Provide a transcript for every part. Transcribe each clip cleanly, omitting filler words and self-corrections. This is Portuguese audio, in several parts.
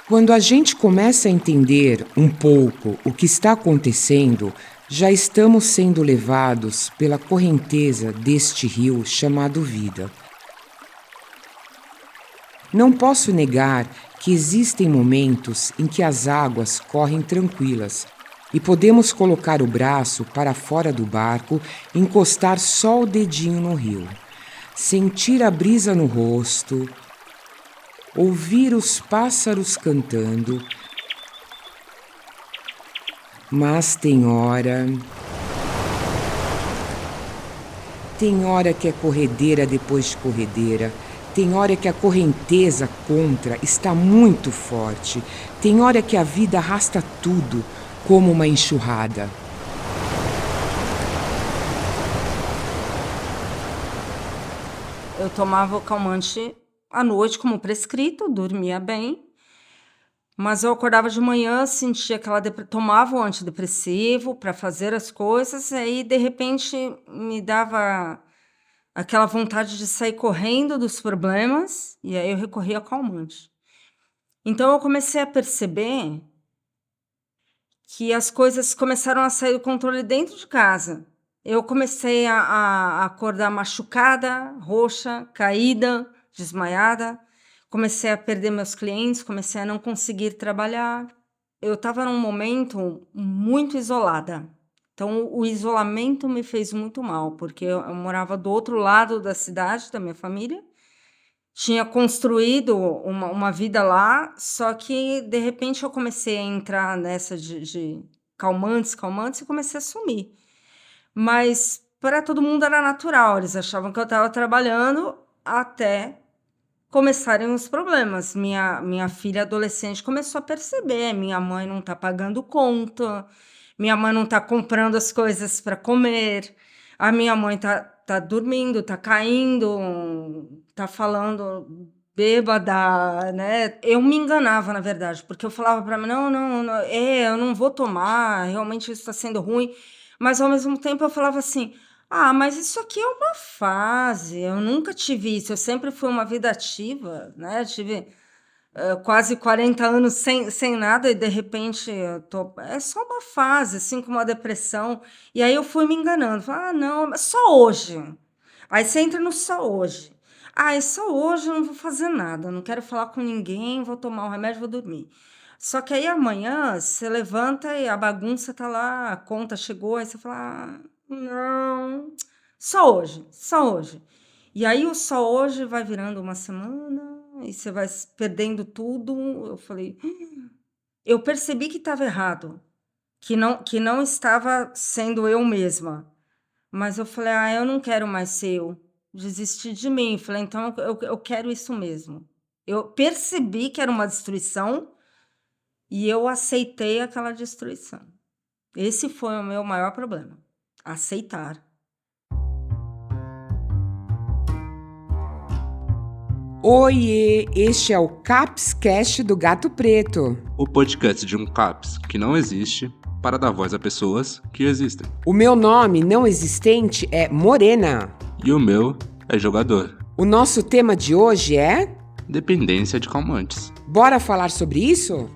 Quando a gente começa a entender um pouco o que está acontecendo, já estamos sendo levados pela correnteza deste rio chamado vida. Não posso negar que existem momentos em que as águas correm tranquilas e podemos colocar o braço para fora do barco e encostar só o dedinho no rio. Sentir a brisa no rosto, ouvir os pássaros cantando. Mas tem hora que é corredeira depois de corredeira. Tem hora que a correnteza contra está muito forte. Tem hora que a vida arrasta tudo como uma enxurrada. Eu tomava o calmante à noite como prescrito, dormia bem, mas eu acordava de manhã, sentia aquela tomava o antidepressivo para fazer as coisas, e aí de repente me dava aquela vontade de sair correndo dos problemas, e aí eu recorria ao calmante. Então eu comecei a perceber que as coisas começaram a sair do controle dentro de casa. Eu comecei a acordar machucada, roxa, caída, desmaiada. Comecei a perder meus clientes, comecei a não conseguir trabalhar. Eu estava num momento muito isolada. Então, o isolamento me fez muito mal, porque eu morava do outro lado da cidade, da minha família, tinha construído uma vida lá, só que, de repente, eu comecei a entrar nessa de calmantes, calmantes, e comecei a sumir. Mas para todo mundo era natural, eles achavam que eu estava trabalhando até começarem os problemas. Minha filha adolescente começou a perceber: minha mãe não está pagando conta, minha mãe não está comprando as coisas para comer, a minha mãe tá dormindo, tá caindo, tá falando bêbada, né? Eu me enganava, na verdade, porque eu falava para mim: não, não, não, eu não vou tomar, realmente isso está sendo ruim. Mas, ao mesmo tempo, eu falava assim: ah, mas isso aqui é uma fase, eu nunca tive isso, eu sempre fui uma vida ativa, né, tive, quase 40 anos sem nada e de repente eu tô é só uma fase, assim, com uma depressão. E aí eu fui me enganando, falei: "Ah, não, mas só hoje". Aí você entra no só hoje. "Ah, é só hoje, eu não vou fazer nada, não quero falar com ninguém, vou tomar um remédio, vou dormir". Só que aí amanhã você levanta e a bagunça tá lá, a conta chegou, aí você fala: "Ah, não, só hoje, só hoje". E aí o só hoje vai virando uma semana e você vai perdendo tudo. Eu falei, eu percebi que estava errado, que não estava sendo eu mesma. Mas eu falei: "Ah, eu não quero mais ser eu". Desisti de mim. Falei: "Então eu quero isso mesmo". Eu percebi que era uma destruição e eu aceitei aquela destruição. Esse foi o meu maior problema, aceitar. Oiê, este é o Capscast do Gato Preto. O podcast de um CAPS que não existe para dar voz a pessoas que existem. O meu nome não existente é Morena. E o meu é jogador. O nosso tema de hoje é... Dependência de calmantes. Bora falar sobre isso?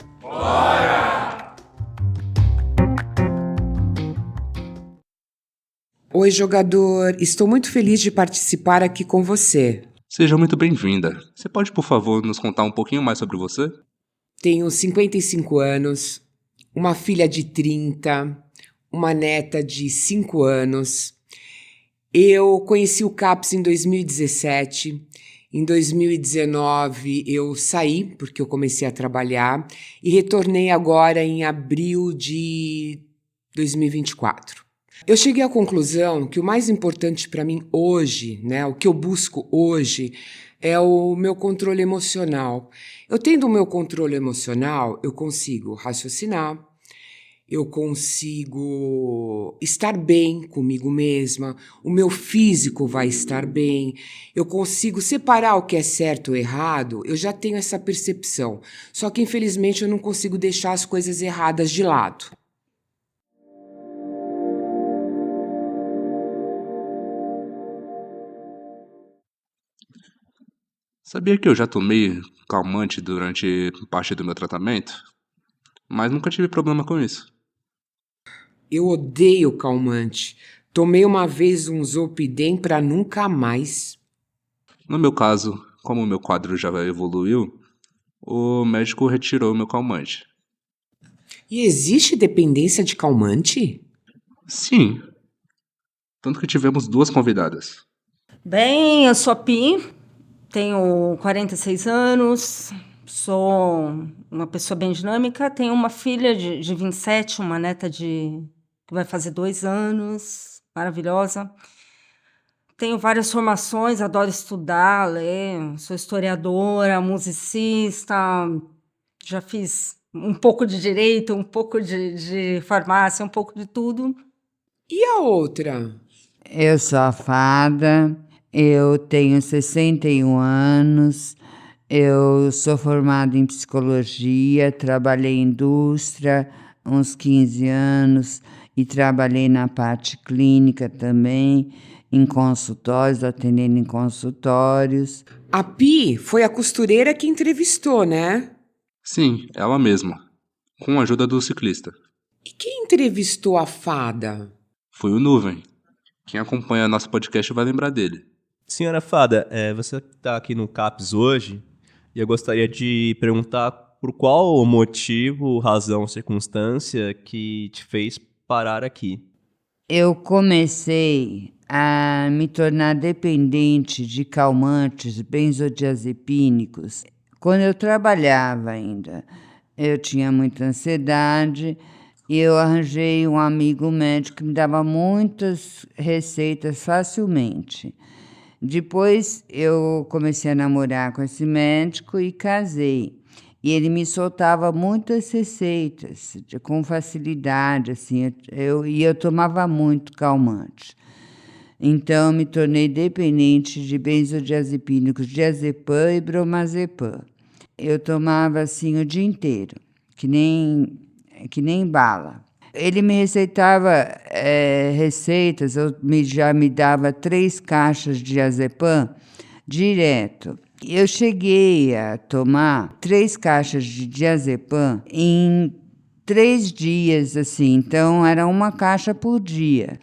Oi, jogador. Estou muito feliz de participar aqui com você. Seja muito bem-vinda. Você pode, por favor, nos contar um pouquinho mais sobre você? Tenho 55 anos, uma filha de 30, uma neta de 5 anos. Eu conheci o CAPS em 2017. Em 2019 eu saí porque eu comecei a trabalhar e retornei agora em abril de 2024. Eu cheguei à conclusão que o mais importante para mim hoje, né, o que eu busco hoje, é o meu controle emocional. Eu tendo o meu controle emocional, eu consigo raciocinar, eu consigo estar bem comigo mesma, o meu físico vai estar bem, eu consigo separar o que é certo ou errado, eu já tenho essa percepção. Só que infelizmente eu não consigo deixar as coisas erradas de lado. Sabia que eu já tomei calmante durante parte do meu tratamento? Mas nunca tive problema com isso. Eu odeio calmante. Tomei uma vez um Zolpidem pra nunca mais. No meu caso, como o meu quadro já evoluiu, o médico retirou meu calmante. E existe dependência de calmante? Sim, tanto que tivemos 2 convidadas. Bem, eu sou a Pi, tenho 46 anos, sou uma pessoa bem dinâmica, tenho uma filha de 27, uma neta que vai fazer 2 anos, maravilhosa. Tenho várias formações, adoro estudar, ler, sou historiadora, musicista, já fiz um pouco de direito, um pouco de farmácia, um pouco de tudo. E a outra? Eu sou a Fada, eu tenho 61 anos, eu sou formada em psicologia, trabalhei em indústria uns 15 anos e trabalhei na parte clínica também, em consultórios, atendendo em consultórios. A Pi foi a costureira que entrevistou, né? Sim, ela mesma, com a ajuda do ciclista. E quem entrevistou a Fada? Foi o Nuvem. Quem acompanha nosso podcast vai lembrar dele. Senhora Fada, você está aqui no CAPS hoje e eu gostaria de perguntar por qual motivo, razão, circunstância que te fez parar aqui. Eu comecei a me tornar dependente de calmantes benzodiazepínicos quando eu trabalhava ainda. Eu tinha muita ansiedade e eu arranjei um amigo médico que me dava muitas receitas facilmente. Depois eu comecei a namorar com esse médico e casei. E ele me soltava muitas receitas, com facilidade, assim, eu tomava muito calmante. Então, eu me tornei dependente de benzodiazepínicos, diazepam e bromazepam. Eu tomava, assim, o dia inteiro, que nem bala. Ele me receitava receitas, já me dava 3 caixas de diazepam direto. Eu cheguei a tomar 3 caixas de diazepam em 3 dias, assim, então era uma caixa por dia,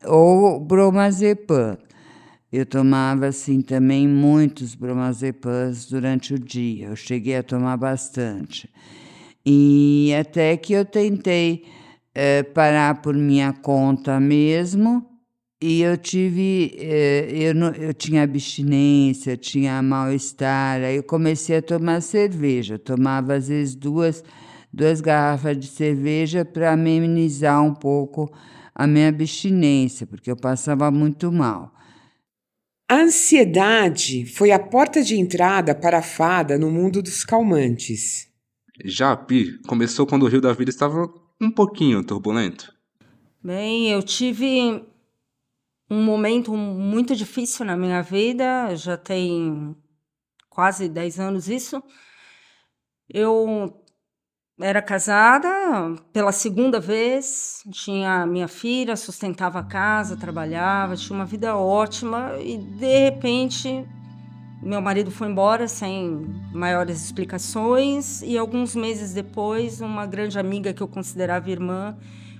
ou bromazepam. Eu tomava, assim, também muitos bromazepams durante o dia, eu cheguei a tomar bastante. E até que eu tentei parar por minha conta mesmo, e eu tive, eu tinha abstinência, tinha mal-estar, aí eu comecei a tomar cerveja, eu tomava às vezes duas garrafas de cerveja para amenizar um pouco a minha abstinência, porque eu passava muito mal. A ansiedade foi a porta de entrada para a Fada no mundo dos calmantes. Já a Pi começou quando o rio da vida estava um pouquinho turbulento. Bem, eu tive um momento muito difícil na minha vida, já tem quase 10 anos isso. Eu era casada pela 2ª vez, tinha minha filha, sustentava a casa, trabalhava, tinha uma vida ótima e, de repente, meu marido foi embora sem maiores explicações e alguns meses depois, uma grande amiga que eu considerava irmã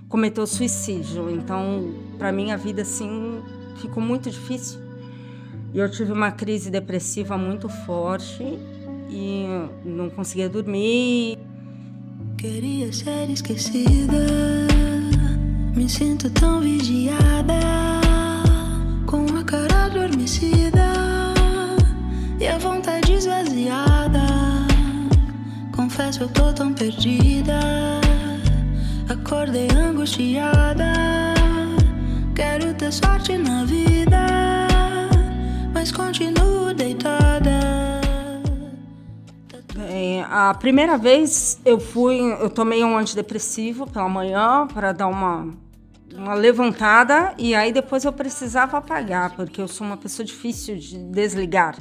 cometeu suicídio. Então, para mim, a vida, assim, ficou muito difícil. E eu tive uma crise depressiva muito forte e não conseguia dormir. Queria ser esquecida, me sinto tão vigiada, com a cara adormecida e a vontade esvaziada. Confesso, eu tô tão perdida. Acordei angustiada, quero ter sorte na vida, mas continuo deitada. A primeira vez eu tomei um antidepressivo pela manhã para dar uma levantada e aí depois eu precisava apagar, porque eu sou uma pessoa difícil de desligar.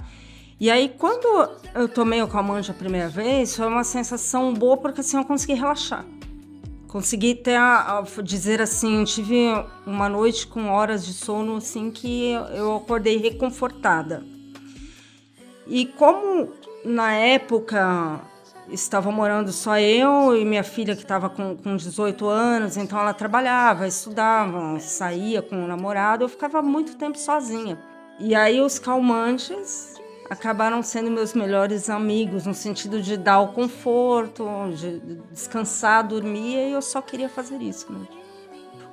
E aí quando eu tomei o calmante a primeira vez, foi uma sensação boa, porque assim eu consegui relaxar. Consegui dizer assim, tive uma noite com horas de sono assim que eu acordei reconfortada. E como na época estava morando só eu e minha filha que estava com 18 anos, então ela trabalhava, estudava, saía com o namorado, eu ficava muito tempo sozinha. E aí os calmantes acabaram sendo meus melhores amigos, no sentido de dar o conforto, de descansar, dormir, e eu só queria fazer isso, né?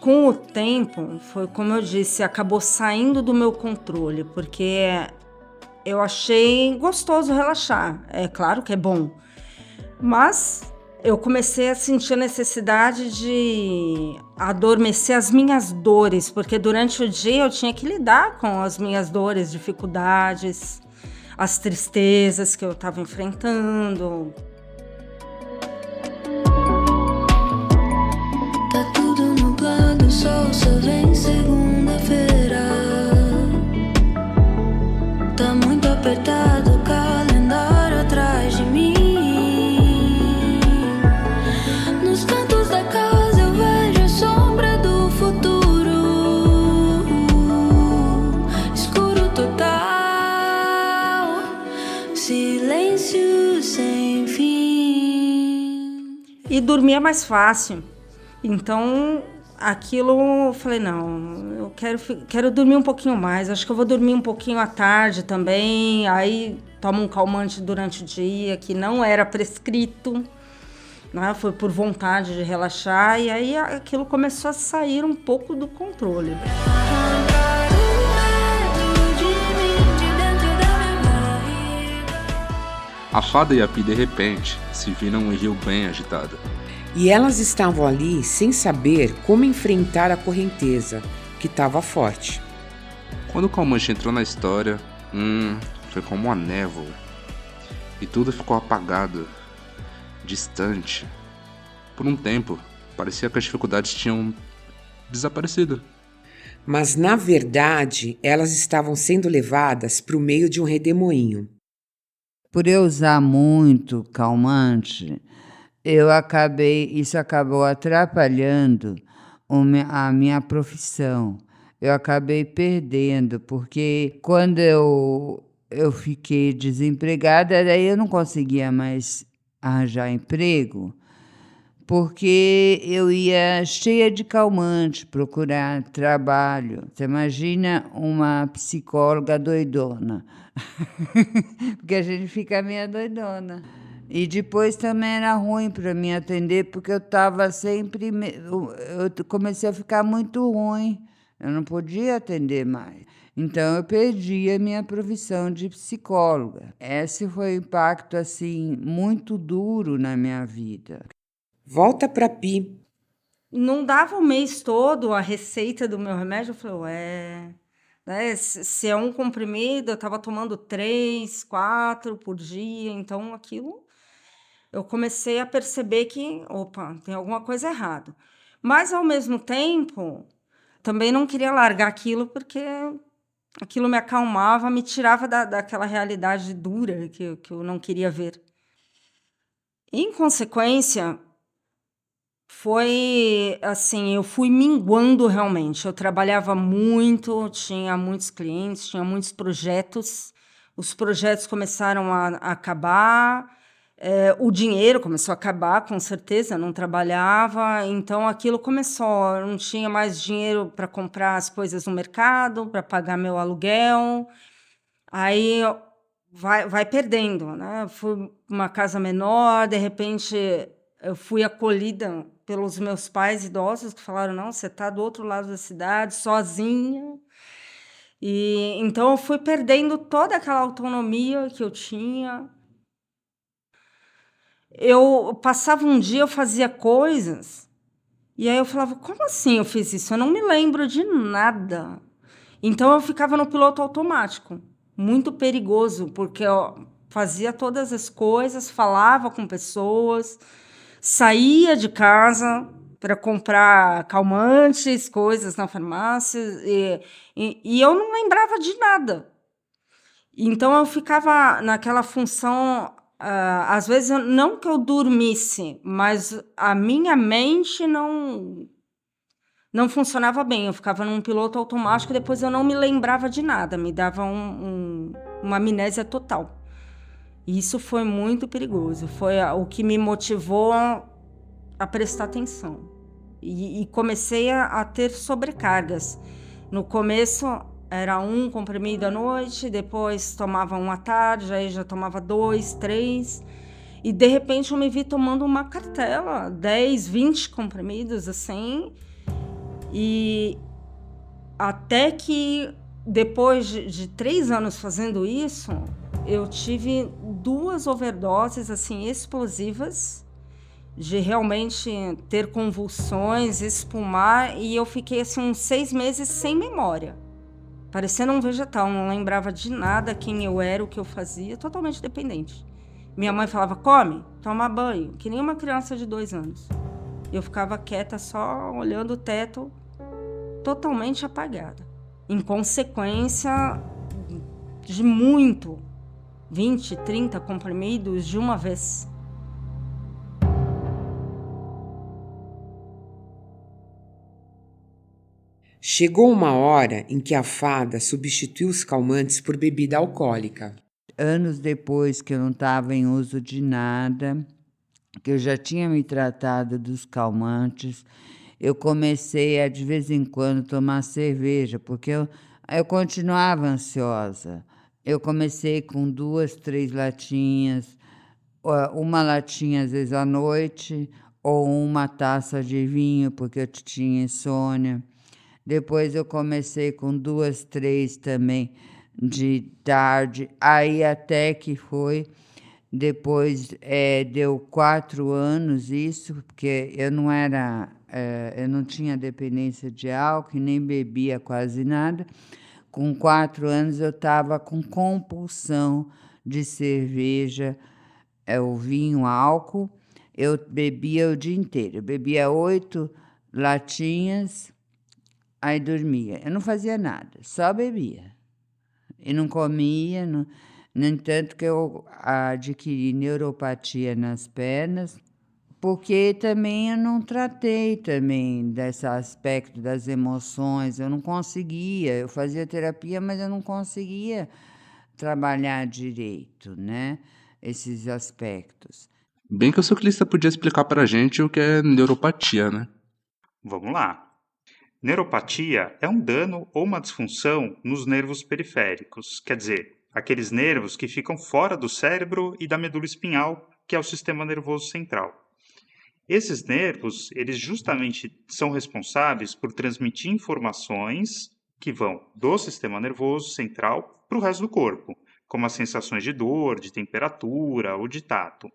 Com o tempo, foi como eu disse, acabou saindo do meu controle, porque eu achei gostoso relaxar. É claro que é bom, mas eu comecei a sentir a necessidade de adormecer as minhas dores, porque durante o dia eu tinha que lidar com as minhas dores, dificuldades, as tristezas que eu estava enfrentando. Tá tudo nublado, o sol só vem segunda-feira. Tá muito apertado o calendário atrás de mim. Nos cantos da casa eu vejo a sombra do futuro. Escuro total, silêncio sem fim. E dormir é mais fácil. Então, aquilo, eu falei, não, eu quero dormir um pouquinho mais. Acho que eu vou dormir um pouquinho à tarde também. Aí, tomo um calmante durante o dia, que não era prescrito, né? Foi por vontade de relaxar. E aí, aquilo começou a sair um pouco do controle. A fada e a Pi, de repente, se viram em rio bem agitada. E elas estavam ali sem saber como enfrentar a correnteza, que estava forte. Quando o calmante entrou na história, foi como uma névoa. E tudo ficou apagado, distante. Por um tempo, parecia que as dificuldades tinham desaparecido. Mas, na verdade, elas estavam sendo levadas para o meio de um redemoinho. Por eu usar muito calmante, isso acabou atrapalhando a minha profissão. Eu acabei perdendo, porque quando eu fiquei desempregada, daí eu não conseguia mais arranjar emprego, porque eu ia cheia de calmante procurar trabalho. Você imagina uma psicóloga doidona, porque a gente fica meio doidona. E depois também era ruim para mim atender, porque eu estava sempre... Eu comecei a ficar muito ruim, eu não podia atender mais. Então, eu perdi a minha profissão de psicóloga. Esse foi um impacto, assim, muito duro na minha vida. Volta para Pi. Não dava o mês todo a receita do meu remédio, eu falei, ué... Né? Se é um comprimido, eu estava tomando 3, 4 por dia, então aquilo... Eu comecei a perceber que, opa, tem alguma coisa errada. Mas, ao mesmo tempo, também não queria largar aquilo, porque aquilo me acalmava, me tirava daquela realidade dura que eu não queria ver. Em consequência, foi assim, eu fui minguando realmente. Eu trabalhava muito, tinha muitos clientes, tinha muitos projetos. Os projetos começaram a acabar... o dinheiro começou a acabar, com certeza, não trabalhava, então aquilo começou, eu não tinha mais dinheiro para comprar as coisas no mercado, para pagar meu aluguel, aí vai perdendo, né? Fui uma casa menor, de repente eu fui acolhida pelos meus pais idosos, que falaram, não, você está do outro lado da cidade, sozinha, e então eu fui perdendo toda aquela autonomia que eu tinha. Eu passava um dia, eu fazia coisas, e aí eu falava, como assim eu fiz isso? Eu não me lembro de nada. Então, eu ficava no piloto automático, muito perigoso, porque eu fazia todas as coisas, falava com pessoas, saía de casa para comprar calmantes, coisas na farmácia, e eu não lembrava de nada. Então, eu ficava naquela função... às vezes, não que eu dormisse, mas a minha mente não funcionava bem. Eu ficava num piloto automático e depois eu não me lembrava de nada. Me dava uma amnésia total. E isso foi muito perigoso, foi o que me motivou a prestar atenção. E comecei a ter sobrecargas. No começo era 1 comprimido à noite, depois tomava 1 à tarde, aí já tomava 2, 3. E de repente eu me vi tomando uma cartela, 10, 20 comprimidos assim. E até que depois de 3 anos fazendo isso, eu tive 2 overdoses assim explosivas, de realmente ter convulsões, espumar, e eu fiquei assim uns 6 meses sem memória, parecendo um vegetal, não lembrava de nada, quem eu era, o que eu fazia, totalmente dependente. Minha mãe falava, come, toma banho, que nem uma criança de 2 anos. Eu ficava quieta, só olhando o teto, totalmente apagada. Em consequência de 20, 30 comprimidos de uma vez. Chegou uma hora em que a fada substituiu os calmantes por bebida alcoólica. Anos depois que eu não estava em uso de nada, que eu já tinha me tratado dos calmantes, eu comecei a de vez em quando tomar cerveja, porque eu continuava ansiosa. Eu comecei com 2, 3 latinhas, uma latinha às vezes à noite, ou uma taça de vinho, porque eu tinha insônia. Depois eu comecei com 2, 3 também de tarde, aí até que foi, depois deu 4 anos isso, porque eu não tinha dependência de álcool, nem bebia quase nada. Com 4 anos eu estava com compulsão de cerveja, o vinho, álcool, eu bebia o dia inteiro, eu bebia 8 latinhas, aí dormia. Eu não fazia nada, só bebia. E não comia, no entanto que eu adquiri neuropatia nas pernas, porque também eu não tratei também desse aspecto das emoções, eu não conseguia, eu fazia terapia, mas eu não conseguia trabalhar direito, né, esses aspectos. Bem que o ciclista podia explicar pra gente o que é neuropatia, né? Vamos lá. Neuropatia é um dano ou uma disfunção nos nervos periféricos, quer dizer, aqueles nervos que ficam fora do cérebro e da medula espinhal, que é o sistema nervoso central. Esses nervos, eles justamente são responsáveis por transmitir informações que vão do sistema nervoso central para o resto do corpo, como as sensações de dor, de temperatura ou de tato.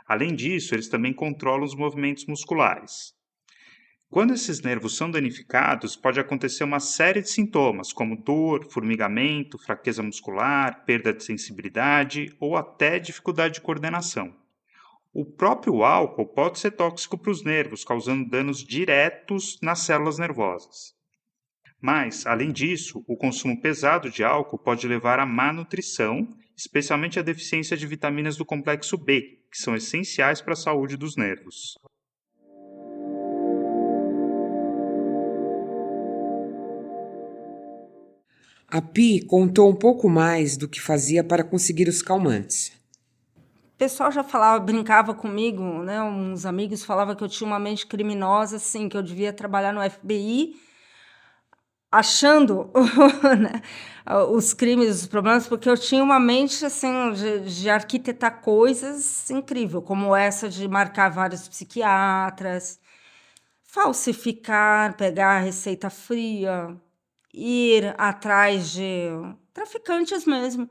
Além disso, eles também controlam os movimentos musculares. Quando esses nervos são danificados, pode acontecer uma série de sintomas, como dor, formigamento, fraqueza muscular, perda de sensibilidade ou até dificuldade de coordenação. O próprio álcool pode ser tóxico para os nervos, causando danos diretos nas células nervosas. Mas, além disso, o consumo pesado de álcool pode levar à má nutrição, especialmente à deficiência de vitaminas do complexo B, que são essenciais para a saúde dos nervos. A Pi contou um pouco mais do que fazia para conseguir os calmantes. O pessoal já falava, brincava comigo, né? Uns amigos falavam que eu tinha uma mente criminosa, assim, que eu devia trabalhar no FBI, achando né, os crimes, os problemas, porque eu tinha uma mente assim de arquitetar coisas incrível, como essa de marcar vários psiquiatras, falsificar, pegar a receita fria, ir atrás de traficantes mesmo,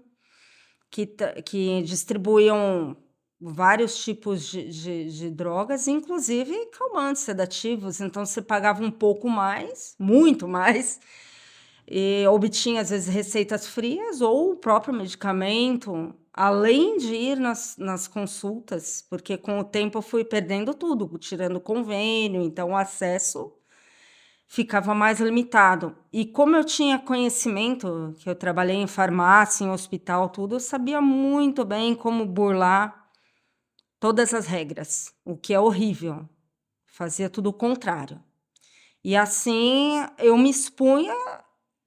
que distribuíam vários tipos de drogas, inclusive calmantes, sedativos. Então, você pagava um pouco mais, muito mais, e obtinha, às vezes, receitas frias ou o próprio medicamento, além de ir nas consultas, porque com o tempo eu fui perdendo tudo, tirando convênio, então o acesso ficava mais limitado. E como eu tinha conhecimento, que eu trabalhei em farmácia, em hospital, tudo, eu sabia muito bem como burlar todas as regras, o que é horrível. Fazia tudo o contrário. E assim eu me expunha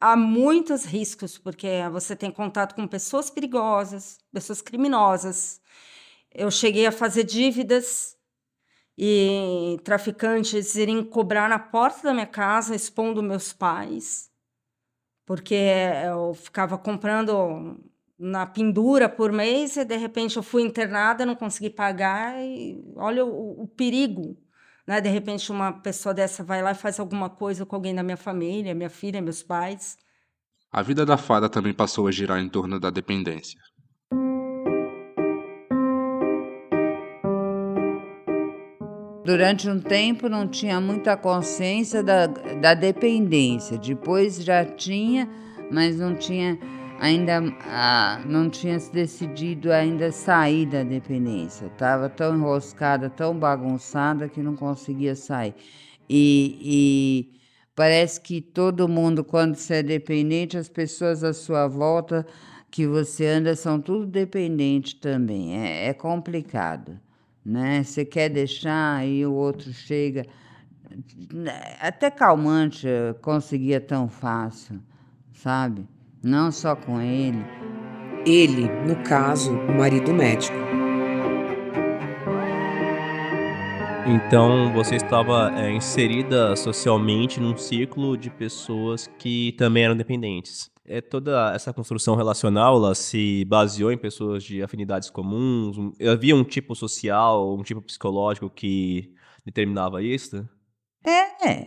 há muitos riscos, porque você tem contato com pessoas perigosas, pessoas criminosas. Eu cheguei a fazer dívidas e traficantes irem cobrar na porta da minha casa, expondo meus pais, porque eu ficava comprando na pendura por mês e, de repente, eu fui internada, não consegui pagar e olha o perigo, né? De repente, uma pessoa dessa vai lá e faz alguma coisa com alguém da minha família, minha filha, meus pais. A vida da fada também passou a girar em torno da dependência. Durante um tempo não tinha muita consciência da dependência. Depois já tinha, mas não tinha ainda não tinha se decidido ainda sair da dependência. Estava tão enroscada, tão bagunçada que não conseguia sair. E parece que todo mundo, quando você é dependente, as pessoas à sua volta que você anda são tudo dependentes também. É complicado, né? Você quer deixar e o outro chega. Até calmante eu conseguia tão fácil, sabe? Não só com ele. Ele, no caso, o marido médico. Então você estava inserida socialmente num círculo de pessoas que também eram dependentes. Toda essa construção relacional, ela se baseou em pessoas de afinidades comuns? Havia um tipo social, um tipo psicológico que determinava isso?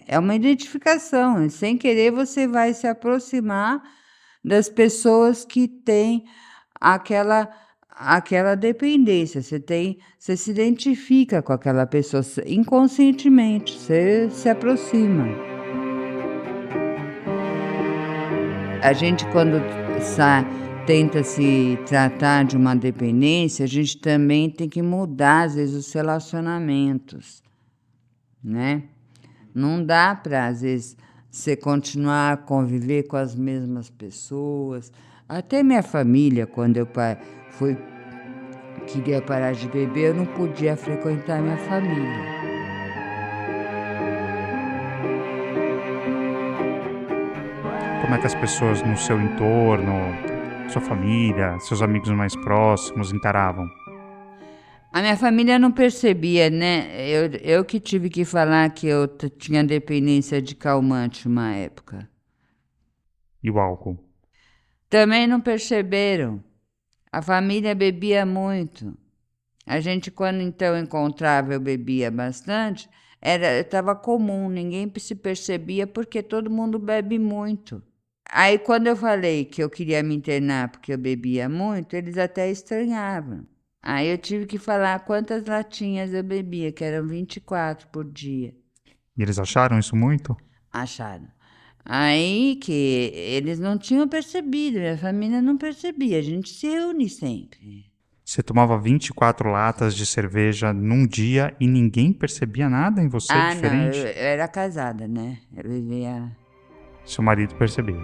É uma identificação. Sem querer, você vai se aproximar das pessoas que têm aquela dependência. Você se identifica com aquela pessoa inconscientemente, você se aproxima. A gente, quando tenta se tratar de uma dependência, a gente também tem que mudar, às vezes, os relacionamentos, né? Não dá para, às vezes, você continuar a conviver com as mesmas pessoas. Até minha família, quando eu queria parar de beber, eu não podia frequentar minha família. Como é que as pessoas no seu entorno, sua família, seus amigos mais próximos encaravam? A minha família não percebia, né? Eu que tive que falar que eu tinha dependência de calmante uma época. E o álcool? Também não perceberam. A família bebia muito. A gente, quando então encontrava, eu bebia bastante, estava comum, ninguém se percebia porque todo mundo bebe muito. Aí, quando eu falei que eu queria me internar porque eu bebia muito, eles até estranhavam. Aí eu tive que falar quantas latinhas eu bebia, que eram 24 por dia. E eles acharam isso muito? Acharam. Aí que eles não tinham percebido, minha família não percebia, a gente se reúne sempre. Você tomava 24 latas de cerveja num dia e ninguém percebia nada em você diferente? Não, eu era casada, né? Eu vivia... Seu marido percebia.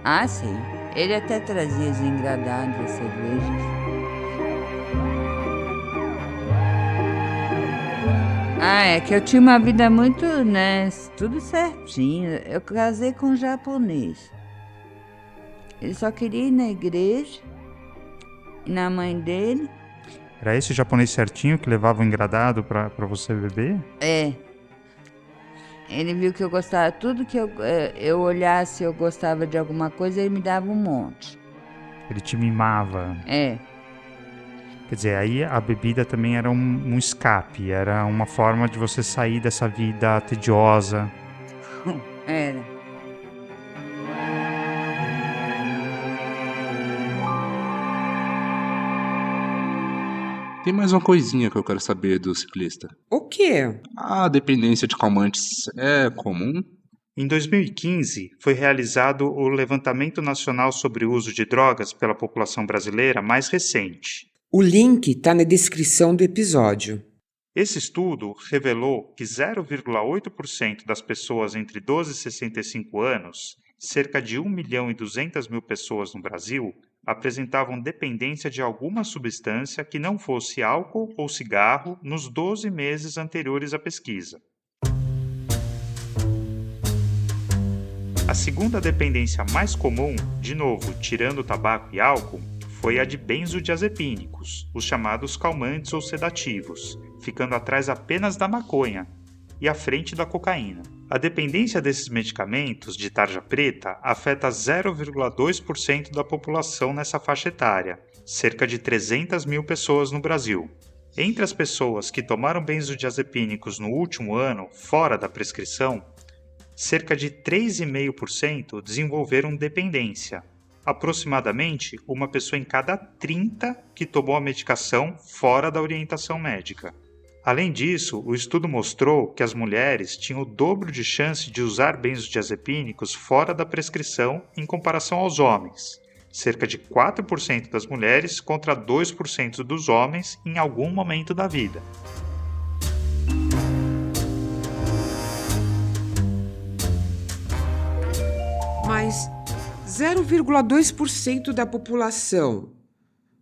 Ah, sim. Ele até trazia os engradados das cervejas. É que eu tinha uma vida muito, né, tudo certinho. Eu casei com um japonês. Ele só queria ir na igreja e na mãe dele. Era esse japonês certinho que levava o engradado pra você beber? É. Ele viu que eu gostava, tudo que eu olhasse, eu gostava de alguma coisa, ele me dava um monte. Ele te mimava. É. Quer dizer, aí a bebida também era um escape, era uma forma de você sair dessa vida tediosa. Era. Tem mais uma coisinha que eu quero saber do ciclista. O quê? A dependência de calmantes é comum? Em 2015, foi realizado o Levantamento Nacional sobre o Uso de Drogas pela População Brasileira mais recente. O link está na descrição do episódio. Esse estudo revelou que 0,8% das pessoas entre 12 e 65 anos, cerca de 1.200.000 pessoas no Brasil, apresentavam dependência de alguma substância que não fosse álcool ou cigarro nos 12 meses anteriores à pesquisa. A segunda dependência mais comum, de novo, tirando o tabaco e álcool, foi a de benzodiazepínicos, os chamados calmantes ou sedativos, ficando atrás apenas da maconha e à frente da cocaína. A dependência desses medicamentos de tarja preta afeta 0,2% da população nessa faixa etária, cerca de 300 mil pessoas no Brasil. Entre as pessoas que tomaram benzodiazepínicos no último ano, fora da prescrição, cerca de 3,5% desenvolveram dependência. Aproximadamente uma pessoa em cada 30 que tomou a medicação fora da orientação médica. Além disso, o estudo mostrou que as mulheres tinham o dobro de chance de usar benzodiazepínicos fora da prescrição em comparação aos homens. Cerca de 4% das mulheres contra 2% dos homens em algum momento da vida. Mas 0,2% da população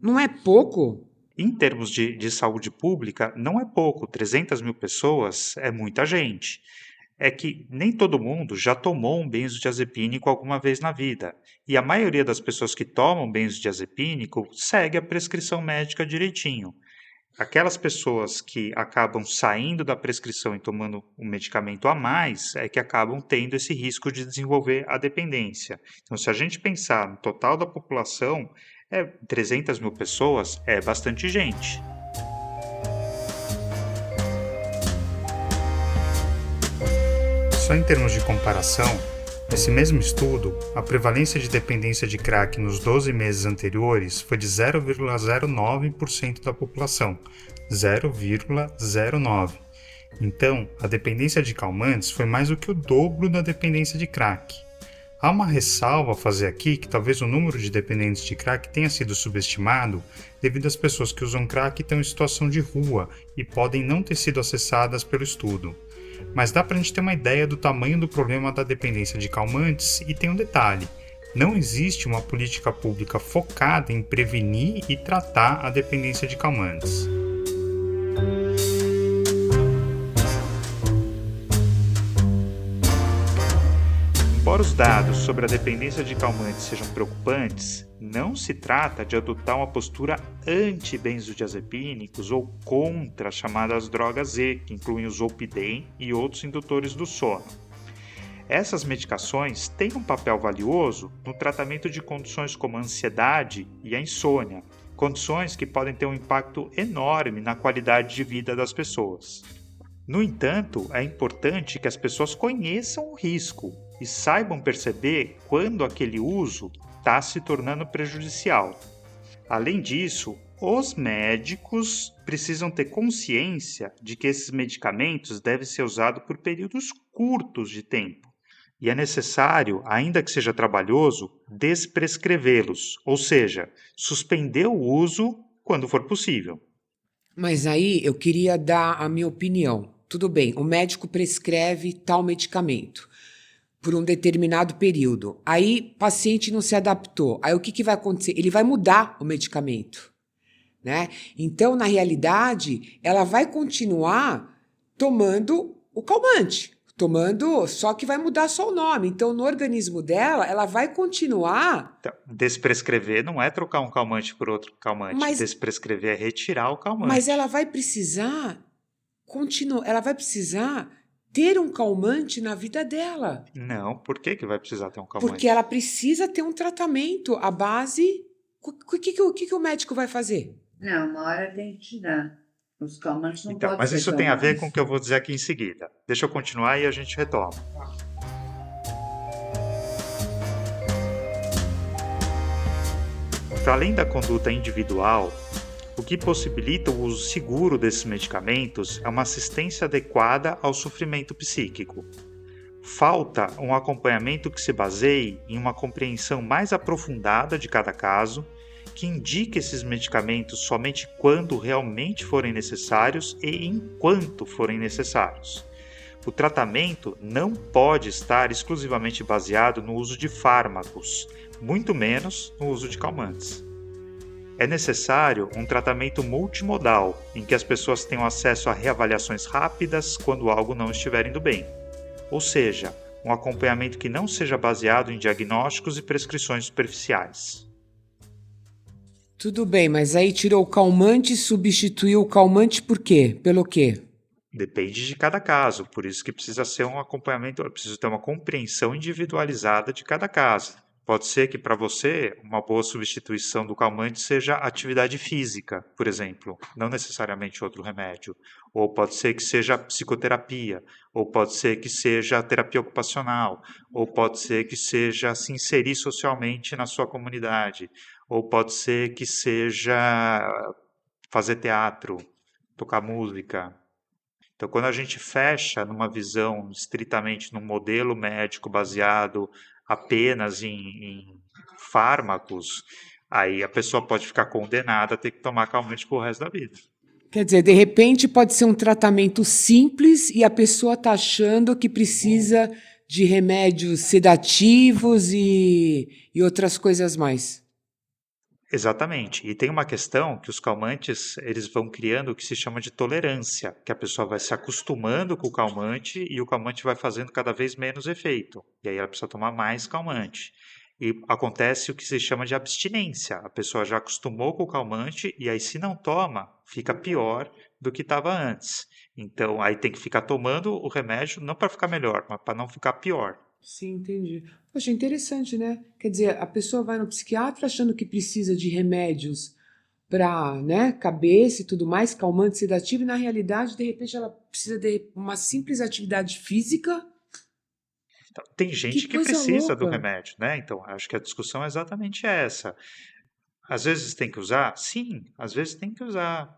não é pouco? Em termos de saúde pública, não é pouco. 300 mil pessoas é muita gente. É que nem todo mundo já tomou um benzodiazepínico alguma vez na vida. E a maioria das pessoas que tomam benzodiazepínico segue a prescrição médica direitinho. Aquelas pessoas que acabam saindo da prescrição e tomando um medicamento a mais é que acabam tendo esse risco de desenvolver a dependência. Então, se a gente pensar no total da população, 300 mil pessoas é bastante gente. Só em termos de comparação, nesse mesmo estudo, a prevalência de dependência de crack nos 12 meses anteriores foi de 0,09% da população, 0,09%. Então, a dependência de calmantes foi mais do que o dobro da dependência de crack. Há uma ressalva a fazer aqui que talvez o número de dependentes de crack tenha sido subestimado devido às pessoas que usam crack estão em situação de rua e podem não ter sido acessadas pelo estudo. Mas dá pra gente ter uma ideia do tamanho do problema da dependência de calmantes e tem um detalhe: não existe uma política pública focada em prevenir e tratar a dependência de calmantes. Embora os dados sobre a dependência de calmantes sejam preocupantes, não se trata de adotar uma postura anti-benzodiazepínicos ou contra as chamadas drogas Z, que incluem o Zolpidem e outros indutores do sono. Essas medicações têm um papel valioso no tratamento de condições como a ansiedade e a insônia, condições que podem ter um impacto enorme na qualidade de vida das pessoas. No entanto, é importante que as pessoas conheçam o risco e saibam perceber quando aquele uso está se tornando prejudicial. Além disso, os médicos precisam ter consciência de que esses medicamentos devem ser usados por períodos curtos de tempo. E é necessário, ainda que seja trabalhoso, desprescrevê-los, ou seja, suspender o uso quando for possível. Mas aí eu queria dar a minha opinião. Tudo bem, o médico prescreve tal medicamento por um determinado período. Aí o paciente não se adaptou. Aí o que vai acontecer? Ele vai mudar o medicamento, né? Então, na realidade, ela vai continuar tomando o calmante, só que vai mudar só o nome. Então, no organismo dela, ela vai continuar... Então, desprescrever não é trocar um calmante por outro calmante. Desprescrever é retirar o calmante. Mas ela vai precisar ter um calmante na vida dela. Não, por que vai precisar ter um calmante? Porque ela precisa ter um tratamento à base... O que o médico vai fazer? Não, uma hora tem que tirar. Os calmantes não então, podem mas ser isso tem a ver calmantes. com o que eu vou dizer aqui em seguida. Deixa eu continuar e a gente retoma. Para além da conduta individual, o que possibilita o uso seguro desses medicamentos é uma assistência adequada ao sofrimento psíquico. Falta um acompanhamento que se baseie em uma compreensão mais aprofundada de cada caso, que indique esses medicamentos somente quando realmente forem necessários e enquanto forem necessários. O tratamento não pode estar exclusivamente baseado no uso de fármacos, muito menos no uso de calmantes. É necessário um tratamento multimodal, em que as pessoas tenham acesso a reavaliações rápidas quando algo não estiver indo bem. Ou seja, um acompanhamento que não seja baseado em diagnósticos e prescrições superficiais. Tudo bem, mas aí tirou o calmante e substituiu o calmante por quê? Pelo quê? Depende de cada caso, por isso que precisa ser um acompanhamento, precisa ter uma compreensão individualizada de cada caso. Pode ser que para você uma boa substituição do calmante seja atividade física, por exemplo, não necessariamente outro remédio. Ou pode ser que seja psicoterapia, ou pode ser que seja terapia ocupacional, ou pode ser que seja se inserir socialmente na sua comunidade, ou pode ser que seja fazer teatro, tocar música. Então, quando a gente fecha numa visão estritamente num modelo médico baseado apenas em fármacos, aí a pessoa pode ficar condenada a ter que tomar calmante pro resto da vida. Quer dizer, de repente pode ser um tratamento simples e a pessoa está achando que precisa de remédios sedativos e outras coisas mais. Exatamente. E tem uma questão que os calmantes, eles vão criando o que se chama de tolerância, que a pessoa vai se acostumando com o calmante e o calmante vai fazendo cada vez menos efeito. E aí ela precisa tomar mais calmante. E acontece o que se chama de abstinência. A pessoa já acostumou com o calmante e aí se não toma, fica pior do que estava antes. Então aí tem que ficar tomando o remédio não para ficar melhor, mas para não ficar pior. Sim, entendi. Poxa, interessante, né? Quer dizer, a pessoa vai no psiquiatra achando que precisa de remédios para, né, cabeça e tudo mais, calmante, sedativo, e na realidade, de repente, ela precisa de uma simples atividade física. Então, tem gente que coisa precisa do louca. remédio, né? Então acho que a discussão é exatamente essa. Às vezes tem que usar? Sim, às vezes tem que usar.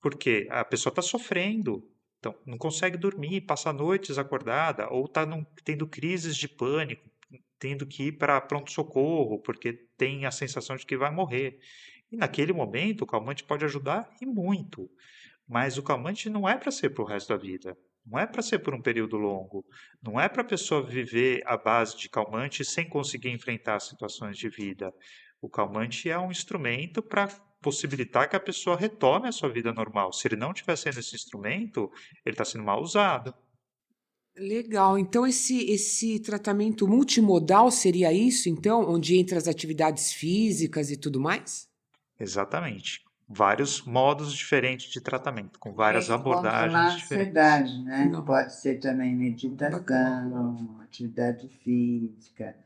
Porque a pessoa está sofrendo. Então, não consegue dormir, passa noites acordada, ou está tendo crises de pânico, tendo que ir para pronto-socorro, porque tem a sensação de que vai morrer. E naquele momento, o calmante pode ajudar e muito. Mas o calmante não é para ser para o resto da vida. Não é para ser por um período longo. Não é para a pessoa viver à base de calmante sem conseguir enfrentar situações de vida. O calmante é um instrumento para possibilitar que a pessoa retome a sua vida normal. Se ele não estiver sendo esse instrumento, ele está sendo mal usado. Legal. Então, esse tratamento multimodal seria isso, então, onde entra as atividades físicas e tudo mais? Exatamente. Vários modos diferentes de tratamento, com várias Tem que controlar a abordagens diferentes. ansiedade, né? Não. Pode ser também meditação, atividade física,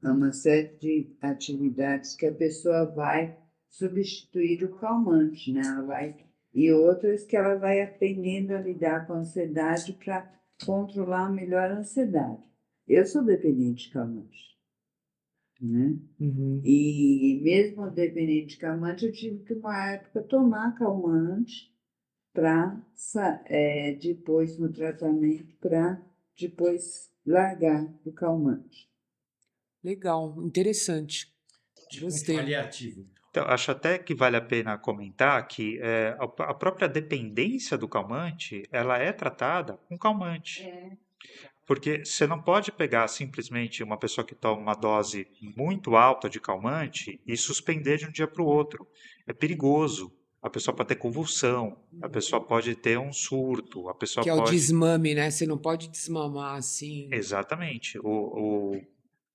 uma série de atividades que a pessoa vai substituir o calmante, né? E outras que ela vai aprendendo a lidar com a ansiedade para controlar melhor a ansiedade. Eu sou dependente de calmante, né? Uhum. E mesmo dependente de calmante, eu tive que, uma época, tomar calmante para depois no tratamento, para depois largar o calmante. Legal, interessante. Gostei. Paliativo. Então, acho até que vale a pena comentar que a própria dependência do calmante, ela é tratada com calmante. Porque você não pode pegar simplesmente uma pessoa que toma uma dose muito alta de calmante e suspender de um dia para o outro. É perigoso. A pessoa pode ter convulsão, a pessoa pode ter um surto, a pessoa Que é o pode... desmame, né? Você não pode desmamar assim. Exatamente. O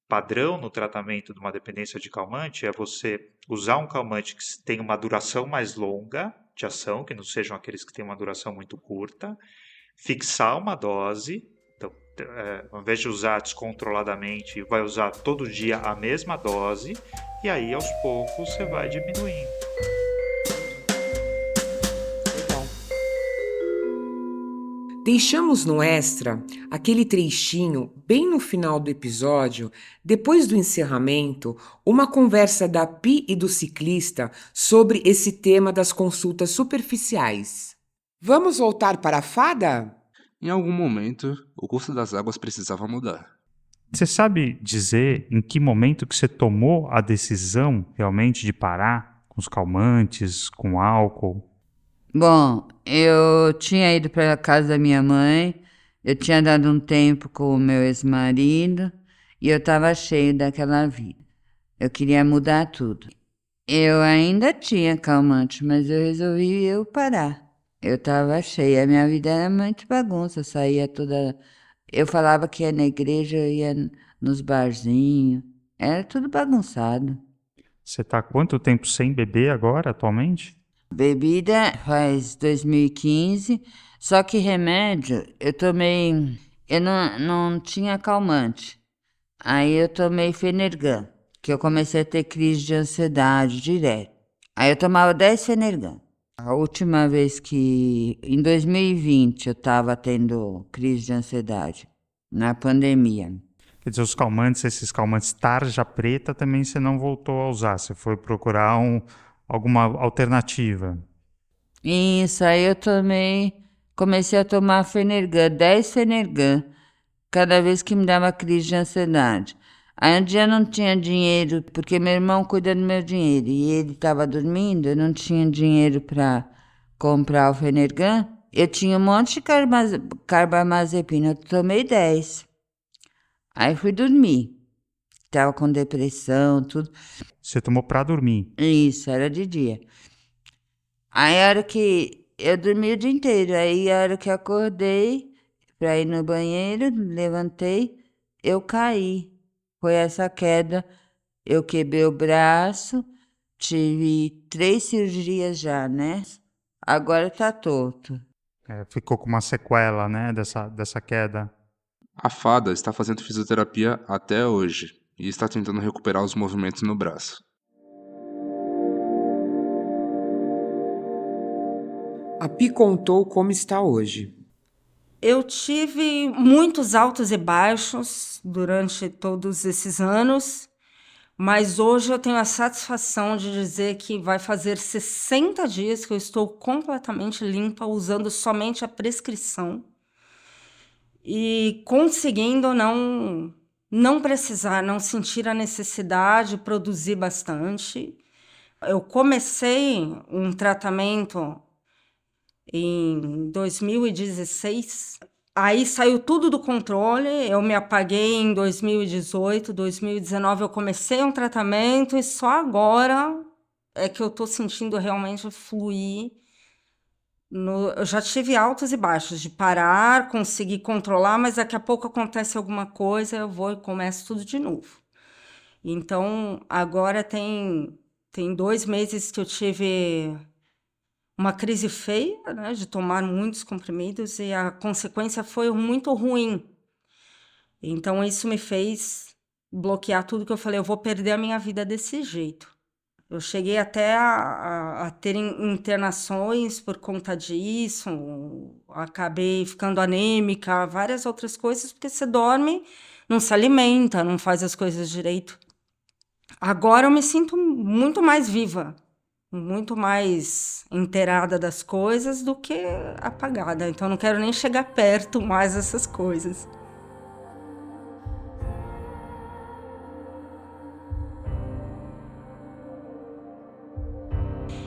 padrão no tratamento de uma dependência de calmante é você usar um calmante que tem uma duração mais longa de ação, que não sejam aqueles que têm uma duração muito curta, fixar uma dose, então, ao invés de usar descontroladamente, vai usar todo dia a mesma dose, e aí aos poucos você vai diminuindo. Legal. Deixamos no extra aquele trechinho bem no final do episódio, depois do encerramento, uma conversa da Pi e do ciclista sobre esse tema das consultas superficiais. Vamos voltar para a fada? Em algum momento, o curso das águas precisava mudar. Você sabe dizer em que momento que você tomou a decisão realmente de parar com os calmantes, com álcool? Bom, eu tinha ido para a casa da minha mãe, eu tinha dado um tempo com o meu ex-marido e eu estava cheio daquela vida. Eu queria mudar tudo. Eu ainda tinha calmante, mas eu resolvi parar. Eu estava cheia, a minha vida era muito bagunça, eu saía toda... Eu falava que ia na igreja, eu ia nos barzinhos. Era tudo bagunçado. Você está há quanto tempo sem beber agora, atualmente? Bebida faz 2015, só que remédio eu tomei. Eu não tinha calmante. Aí eu tomei Fenergan, que eu comecei a ter crise de ansiedade direto. Aí eu tomava 10 Fenergan. A última vez que, em 2020, eu estava tendo crise de ansiedade, na pandemia. Quer dizer, os calmantes, esses calmantes tarja preta, também você não voltou a usar. Você foi procurar alguma alternativa. Isso, aí eu comecei a tomar Fenergan, 10 Fenergan, cada vez que me dava crise de ansiedade. Aí um dia eu não tinha dinheiro, porque meu irmão cuida do meu dinheiro, e ele estava dormindo, eu não tinha dinheiro para comprar o Fenergan. Eu tinha um monte de carbamazepina, eu tomei 10. Aí fui dormir. Tava com depressão, tudo. Você tomou para dormir. Isso, era de dia. Aí a hora que eu dormi o dia inteiro, aí a hora que eu acordei pra ir no banheiro, levantei, eu caí. Foi essa queda, eu quebrei o braço, tive 3 cirurgias já, né? Agora tá torto. Ficou com uma sequela, né, dessa queda. A fada está fazendo fisioterapia até hoje e está tentando recuperar os movimentos no braço. A Pi contou como está hoje. Eu tive muitos altos e baixos durante todos esses anos, mas hoje eu tenho a satisfação de dizer que vai fazer 60 dias que eu estou completamente limpa, usando somente a prescrição e conseguindo não precisar, não sentir a necessidade de produzir bastante. Eu comecei um tratamento em 2016, aí saiu tudo do controle, eu me apaguei em 2018, 2019 eu comecei um tratamento e só agora é que eu tô sentindo realmente fluir. Eu já tive altos e baixos, de parar, conseguir controlar, mas daqui a pouco acontece alguma coisa, eu vou e começo tudo de novo. Então, agora tem 2 meses que eu tive uma crise feia, né, de tomar muitos comprimidos e a consequência foi muito ruim. Então, isso me fez bloquear tudo que eu falei, eu vou perder a minha vida desse jeito. Eu cheguei até a ter internações por conta disso, acabei ficando anêmica, várias outras coisas, porque você dorme, não se alimenta, não faz as coisas direito. Agora eu me sinto muito mais viva, muito mais inteirada das coisas do que apagada. Então não quero nem chegar perto mais dessas coisas.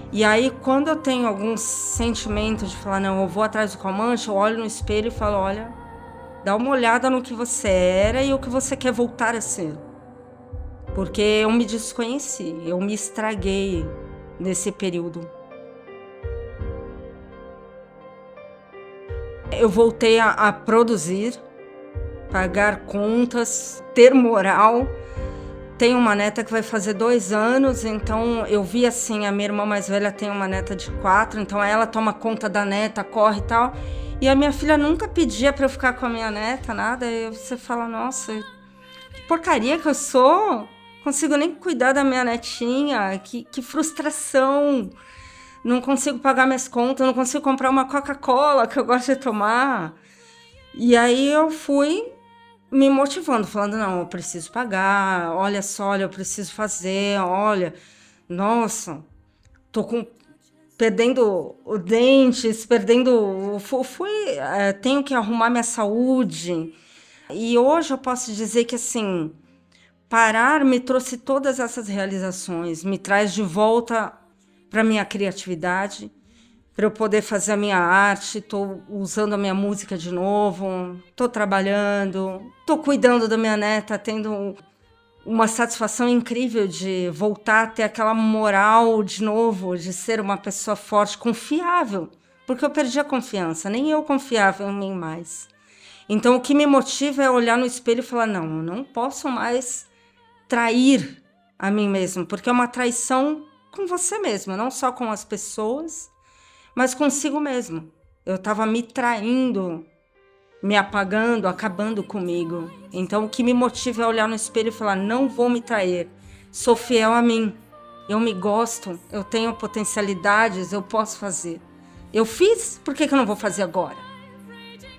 E aí, quando eu tenho algum sentimento de falar, não, eu vou atrás do calmante, eu olho no espelho e falo, olha, dá uma olhada no que você era e o que você quer voltar a ser. Porque eu me desconheci, eu me estraguei nesse período. Eu voltei a produzir, pagar contas, ter moral. Tenho uma neta que vai fazer 2 anos, então eu vi assim, a minha irmã mais velha tem uma neta de 4, então ela toma conta da neta, corre e tal. E a minha filha nunca pedia para eu ficar com a minha neta, nada. E você fala, nossa, que porcaria que eu sou. Consigo nem cuidar da minha netinha, que frustração. Não consigo pagar minhas contas, não consigo comprar uma Coca-Cola que eu gosto de tomar. E aí eu fui me motivando, falando, não, eu preciso pagar, olha só, olha, eu preciso fazer, olha, nossa, perdendo os dentes, tenho que arrumar minha saúde. E hoje eu posso dizer que, assim, parar me trouxe todas essas realizações, me traz de volta para minha criatividade, para eu poder fazer a minha arte, estou usando a minha música de novo, estou trabalhando, estou cuidando da minha neta, tendo uma satisfação incrível de voltar a ter aquela moral de novo, de ser uma pessoa forte, confiável, porque eu perdi a confiança, nem eu confiava em mim mais. Então, o que me motiva é olhar no espelho e falar, não, eu não posso mais trair a mim mesmo, porque é uma traição com você mesmo, não só com as pessoas, mas consigo mesmo. Eu estava me traindo, me apagando, acabando comigo. Então, o que me motiva é olhar no espelho e falar, não vou me trair, sou fiel a mim, eu me gosto, eu tenho potencialidades, eu posso fazer. Eu fiz, por que eu não vou fazer agora?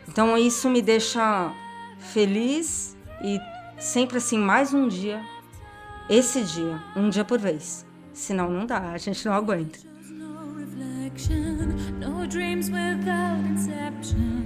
Então, isso me deixa feliz e sempre assim, mais um dia, esse dia, um dia por vez. Senão não dá, a gente não aguenta. No reflection, no dreams without inception,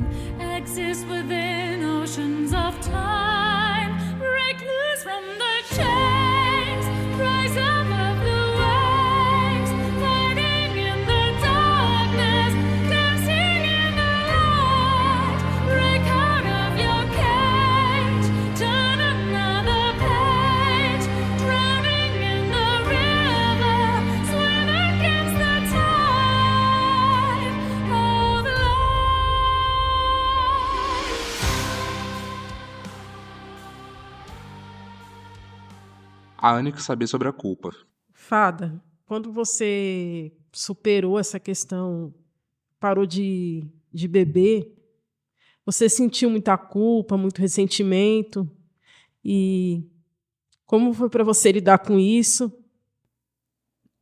exist within oceans of time, break loose from the chains, rise above the waves, fighting in the darkness, dancing in the light, break out of your cage, turn another page, drowning in the river, swim against the tide of life. A Anne quer saber sobre a culpa. Fada, quando você superou essa questão, parou de beber, você sentiu muita culpa, muito ressentimento? E como foi para você lidar com isso?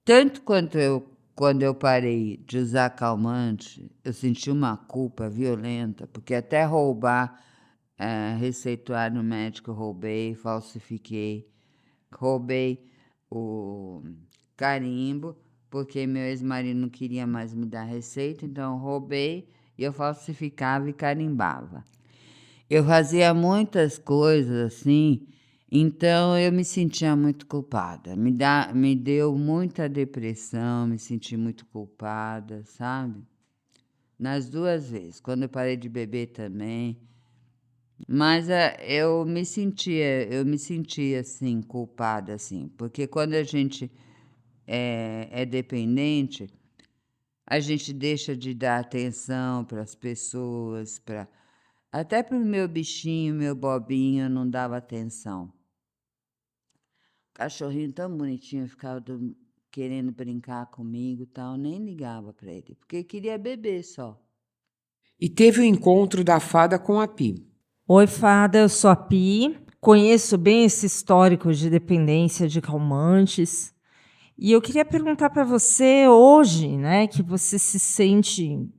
Tanto quando eu parei de usar calmante, eu senti uma culpa violenta, porque até roubar receituário médico eu roubei, falsifiquei, roubei o carimbo, porque meu ex-marido não queria mais me dar receita, então eu roubei e eu falsificava e carimbava. Eu fazia muitas coisas assim, então eu me sentia muito culpada. Me deu muita depressão, me senti muito culpada, sabe? Nas duas vezes, quando eu parei de beber também. Mas eu me sentia assim, culpada, assim, porque quando a gente é dependente, a gente deixa de dar atenção para as pessoas, até para o meu bichinho, meu bobinho, eu não dava atenção. Cachorrinho tão bonitinho, ficava querendo brincar comigo e tal, nem ligava para ele, porque queria beber só. E teve o encontro da fada com a Pi. Oi, fada, eu sou a Pi, conheço bem esse histórico de dependência de calmantes. E eu queria perguntar para você hoje, né, que você se sente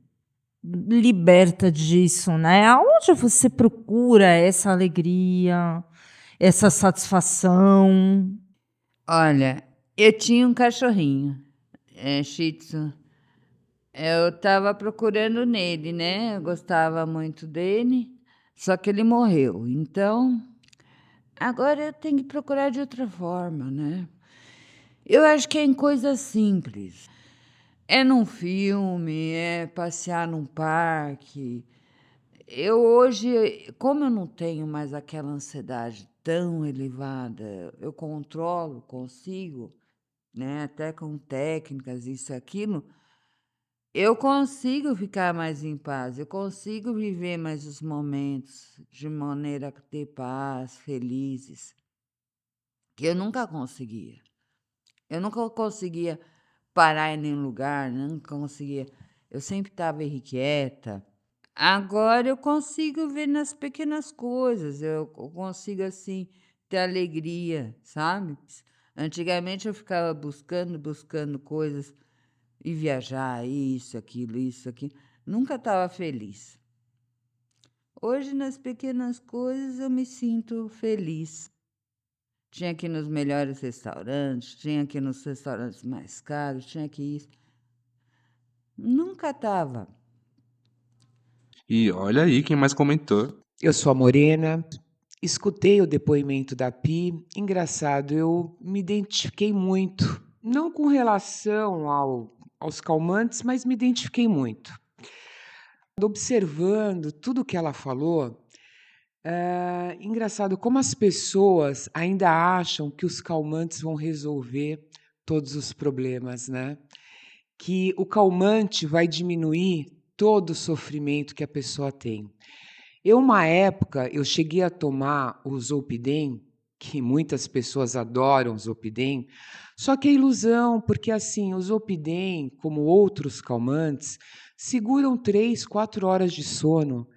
liberta disso, né? Aonde você procura essa alegria, essa satisfação? Olha, eu tinha um cachorrinho, Shih Tzu. Eu estava procurando nele, né? Eu gostava muito dele, só que ele morreu. Então, agora eu tenho que procurar de outra forma, né? Eu acho que é em coisas simples. É num filme, é passear num parque. Eu hoje, como eu não tenho mais aquela ansiedade tão elevada, eu consigo, né? Até com técnicas, isso e aquilo, eu consigo ficar mais em paz, eu consigo viver mais os momentos de maneira a ter paz, felizes, que eu nunca conseguia. Eu nunca conseguia parar em nenhum lugar, nunca conseguia. Eu sempre estava irrequieta. Agora eu consigo ver nas pequenas coisas, eu consigo, assim, ter alegria, sabe? Antigamente eu ficava buscando coisas e viajar, isso, aquilo. Nunca estava feliz. Hoje, nas pequenas coisas, eu me sinto feliz. Tinha que ir nos melhores restaurantes, tinha que ir nos restaurantes mais caros, tinha que ir. Nunca estava. E olha aí quem mais comentou. Eu sou a Morena, escutei o depoimento da Pi. Engraçado, eu me identifiquei muito, não com relação aos calmantes, mas me identifiquei muito. Observando tudo que ela falou, engraçado como as pessoas ainda acham que os calmantes vão resolver todos os problemas, né? Que o calmante vai diminuir todo o sofrimento que a pessoa tem. Uma época, eu cheguei a tomar o Zolpidem, que muitas pessoas adoram o Zolpidem, só que é ilusão, porque assim, o Zolpidem, como outros calmantes, seguram 3, 4 horas de sono.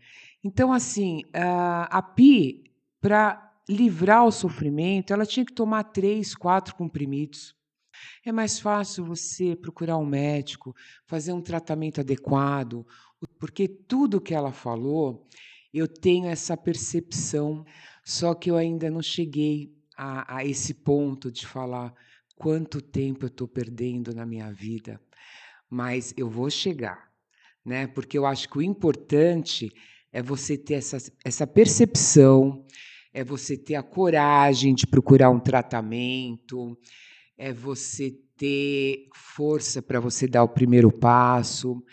Então, assim, a Pi, para livrar o sofrimento, ela tinha que tomar 3, 4 comprimidos. É mais fácil você procurar um médico, fazer um tratamento adequado, porque tudo que ela falou, eu tenho essa percepção, só que eu ainda não cheguei a esse ponto de falar quanto tempo eu estou perdendo na minha vida, mas eu vou chegar, né? Porque eu acho que o importante é você ter essa percepção, é você ter a coragem de procurar um tratamento, é você ter força para você dar o primeiro passo,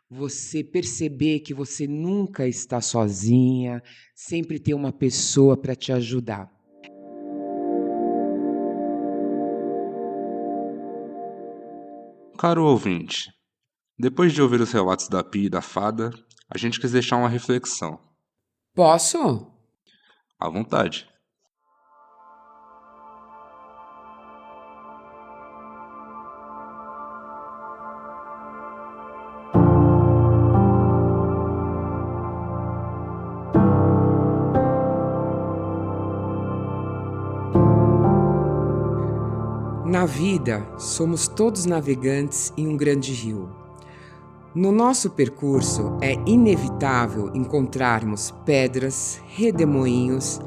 você perceber que você nunca está sozinha, sempre tem uma pessoa para te ajudar. Caro ouvinte, depois de ouvir os relatos da Pi e da fada, a gente quis deixar uma reflexão. Posso? À vontade. Na vida, somos todos navegantes em um grande rio. No nosso percurso, é inevitável encontrarmos pedras, redemoinhos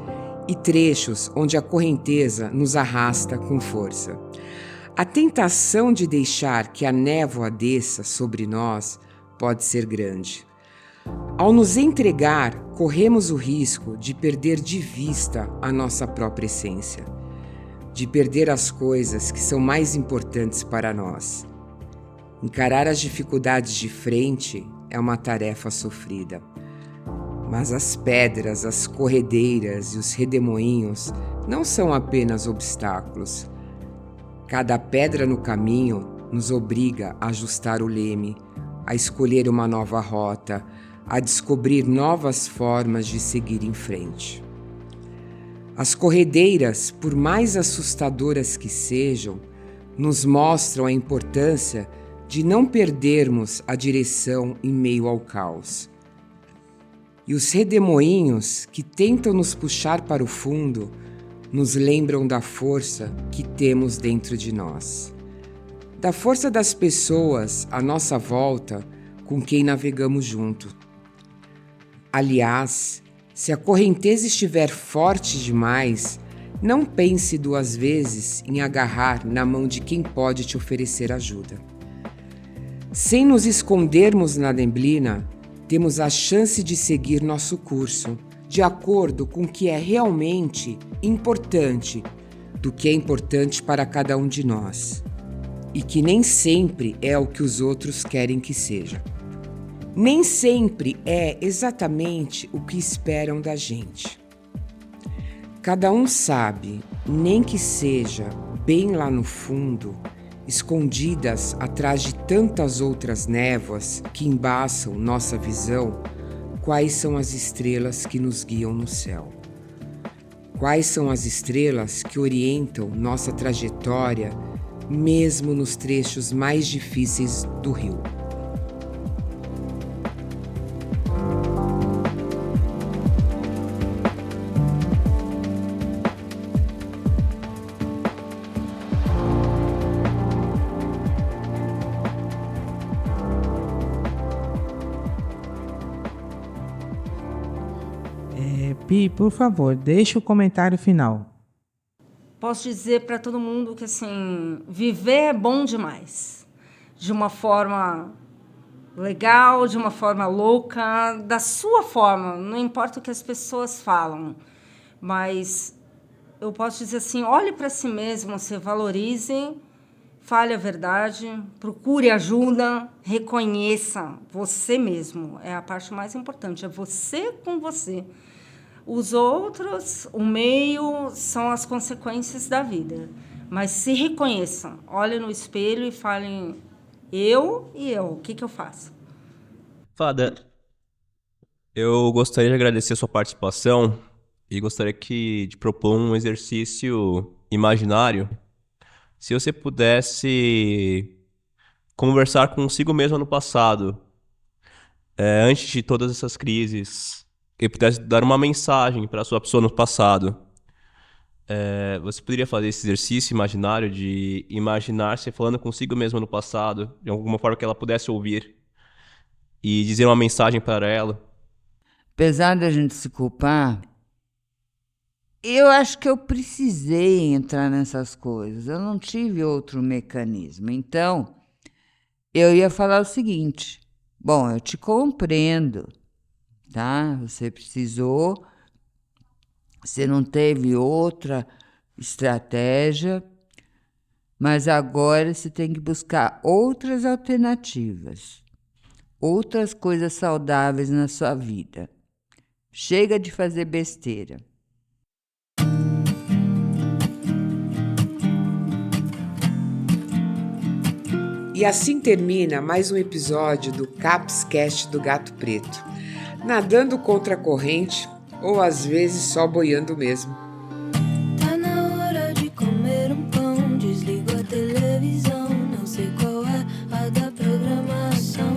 e trechos onde a correnteza nos arrasta com força. A tentação de deixar que a névoa desça sobre nós pode ser grande. Ao nos entregar, corremos o risco de perder de vista a nossa própria essência, de perder as coisas que são mais importantes para nós. Encarar as dificuldades de frente é uma tarefa sofrida. Mas as pedras, as corredeiras e os redemoinhos não são apenas obstáculos. Cada pedra no caminho nos obriga a ajustar o leme, a escolher uma nova rota, a descobrir novas formas de seguir em frente. As corredeiras, por mais assustadoras que sejam, nos mostram a importância de não perdermos a direção em meio ao caos. E os redemoinhos que tentam nos puxar para o fundo nos lembram da força que temos dentro de nós, da força das pessoas à nossa volta com quem navegamos junto. Aliás, se a correnteza estiver forte demais, não pense 2 vezes em agarrar na mão de quem pode te oferecer ajuda. Sem nos escondermos na neblina, temos a chance de seguir nosso curso, de acordo com o que é realmente importante, do que é importante para cada um de nós, e que nem sempre é o que os outros querem que seja. Nem sempre é exatamente o que esperam da gente. Cada um sabe, nem que seja bem lá no fundo, escondidas atrás de tantas outras névoas que embaçam nossa visão, quais são as estrelas que nos guiam no céu. Quais são as estrelas que orientam nossa trajetória, mesmo nos trechos mais difíceis do rio. Pi, por favor, deixe o comentário final. Posso dizer para todo mundo que assim, viver é bom demais. De uma forma legal, de uma forma louca, da sua forma, não importa o que as pessoas falam. Mas eu posso dizer assim, olhe para si mesmo, se valorize, fale a verdade, procure ajuda, reconheça você mesmo. É a parte mais importante, é você com você. Os outros, o meio, são as consequências da vida. Mas se reconheçam, olhem no espelho e falem, eu, o que eu faço? Fada, Eu gostaria de agradecer a sua participação e gostaria de propor um exercício imaginário. Se você pudesse conversar consigo mesmo no passado, antes de todas essas crises, e pudesse dar uma mensagem para a sua pessoa no passado, você poderia fazer esse exercício imaginário de imaginar-se falando consigo mesmo no passado, de alguma forma que ela pudesse ouvir e dizer uma mensagem para ela? Apesar da gente se culpar, eu acho que eu precisei entrar nessas coisas. Eu não tive outro mecanismo. Então, eu ia falar o seguinte: bom, eu te compreendo, tá? Você precisou, você não teve outra estratégia, mas agora você tem que buscar outras alternativas, outras coisas saudáveis na sua vida. Chega de fazer besteira. E assim termina mais um episódio do Capscast do Gato Preto. Nadando contra a corrente, ou às vezes só boiando mesmo. Tá na hora de comer um pão, desligo a televisão, não sei qual é a da programação.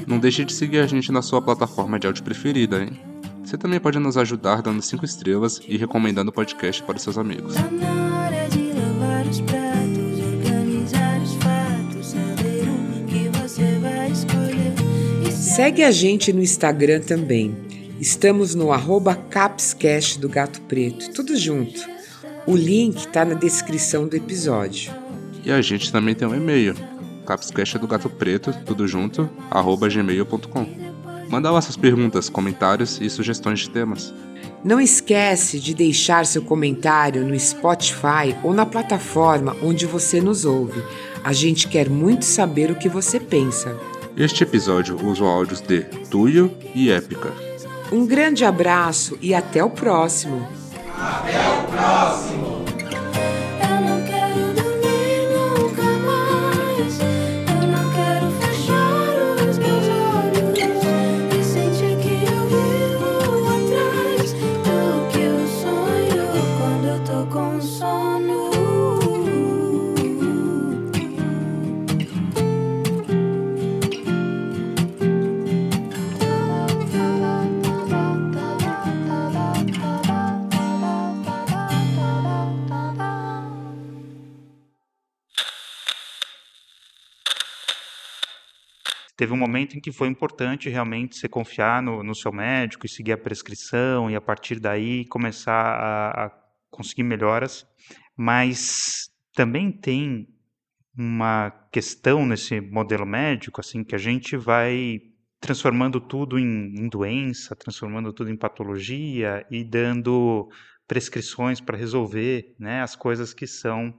Não deixe de seguir a gente na sua plataforma de áudio preferida, hein? Você também pode nos ajudar dando 5 estrelas e recomendando o podcast para os seus amigos. Tá na hora de lavar os pratos, organizar os fatos, saber o que você vai escolher. Segue a gente no Instagram também. Estamos no @capscast do Gato Preto, tudo junto. O link está na descrição do episódio. E a gente também tem um e-mail, capscastdoGatoPreto, tudo junto, @gmail.com. Manda lá suas perguntas, comentários e sugestões de temas. Não esquece de deixar seu comentário no Spotify ou na plataforma onde você nos ouve. A gente quer muito saber o que você pensa. Este episódio usa áudios de Tuyo e Épica. Um grande abraço e até o próximo! Até o próximo! Teve um momento em que foi importante realmente você confiar no seu médico e seguir a prescrição e a partir daí começar a conseguir melhoras, mas também tem uma questão nesse modelo médico, assim, que a gente vai transformando tudo em doença, transformando tudo em patologia e dando prescrições para resolver, né, as coisas que são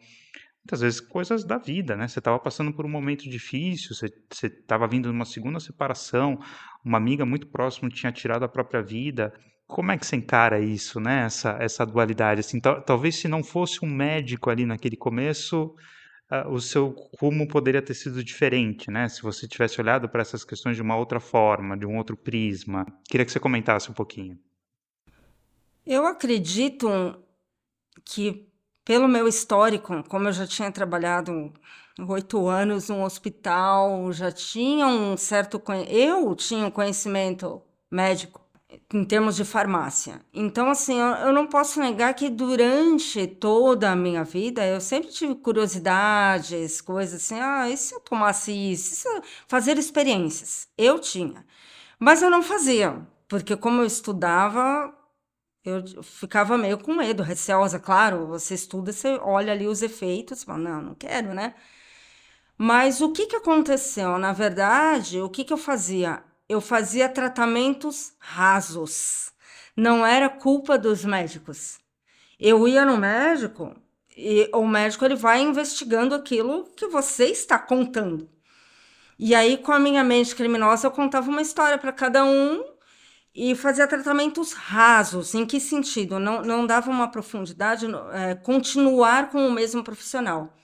muitas vezes coisas da vida, né? Você estava passando por um momento difícil, você estava vindo de uma segunda separação, uma amiga muito próxima tinha tirado a própria vida. Como é que você encara isso, né? Essa dualidade, assim, talvez se não fosse um médico ali naquele começo, o seu rumo poderia ter sido diferente, né? Se você tivesse olhado para essas questões de uma outra forma, de um outro prisma. Queria que você comentasse um pouquinho. Eu acredito que, pelo meu histórico, como eu já tinha trabalhado 8 anos num hospital, já tinha eu tinha um conhecimento médico em termos de farmácia. Então, assim, eu não posso negar que durante toda a minha vida eu sempre tive curiosidades, coisas assim, e se eu tomasse isso? E se eu... Fazer experiências. Eu tinha. Mas eu não fazia, porque como eu estudava, eu ficava meio com medo, receosa. Claro, você estuda, você olha ali os efeitos, fala, não quero, né? Mas o que aconteceu? Na verdade, o que eu fazia? Eu fazia tratamentos rasos. Não era culpa dos médicos. Eu ia no médico e o médico ele vai investigando aquilo que você está contando. E aí, com a minha mente criminosa, eu contava uma história para cada um e fazia tratamentos rasos. Em que sentido? Não dava uma profundidade, continuar com o mesmo profissional.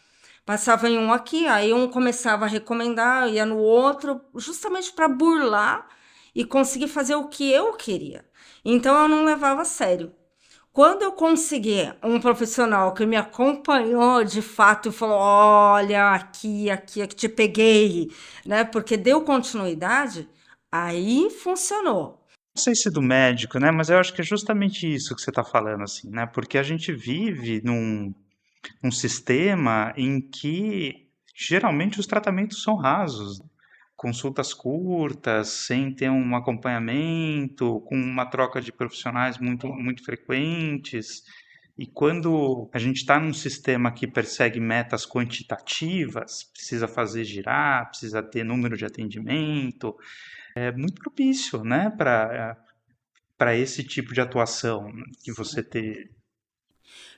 Passava em um aqui, aí um começava a recomendar, ia no outro, justamente para burlar e conseguir fazer o que eu queria. Então eu não levava a sério. Quando eu consegui um profissional que me acompanhou de fato e falou: olha, aqui te peguei, né? Porque deu continuidade, aí funcionou. Não sei se do médico, né? Mas eu acho que é justamente isso que você está falando, assim, né? Porque a gente vive num sistema em que geralmente os tratamentos são rasos. Consultas curtas, sem ter um acompanhamento, com uma troca de profissionais muito frequentes. E quando a gente está num sistema que persegue metas quantitativas, precisa fazer girar, precisa ter número de atendimento, é muito propício, né, para esse tipo de atuação que você ter.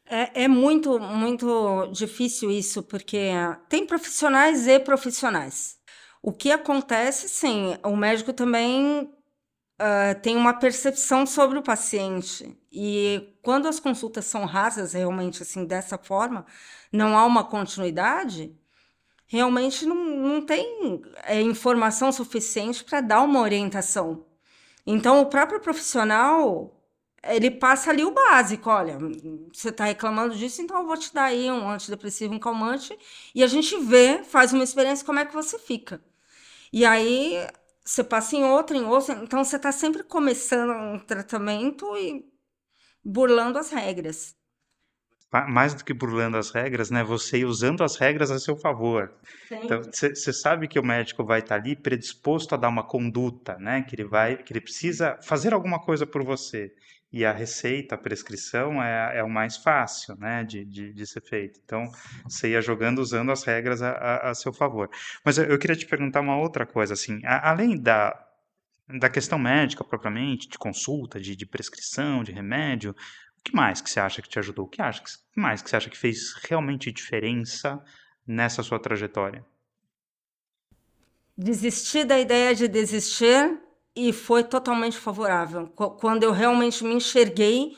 É muito, muito difícil isso, porque tem profissionais e profissionais. O que acontece, sim, o médico também tem uma percepção sobre o paciente. E quando as consultas são rasas, realmente, assim, dessa forma, não há uma continuidade, realmente não tem informação suficiente para dar uma orientação. Então, o próprio profissional, ele passa ali o básico. Olha, você está reclamando disso, então eu vou te dar aí um antidepressivo, um calmante, e a gente vê, faz uma experiência, como é que você fica. E aí, você passa em outro, então você está sempre começando um tratamento e burlando as regras. Mais do que burlando as regras, né? Você ir usando as regras a seu favor. Então, você sabe que o médico vai estar ali predisposto a dar uma conduta, né? Que ele precisa fazer alguma coisa por você. E a receita, a prescrição é o mais fácil, né? De ser feito. Então, você ia jogando usando as regras a seu favor. Mas eu queria te perguntar uma outra coisa, assim, além da questão médica propriamente, de consulta, de prescrição, de remédio, o que mais que você acha que te ajudou? O que mais que você acha que fez realmente diferença nessa sua trajetória? Desisti da ideia de desistir e foi totalmente favorável. Quando eu realmente me enxerguei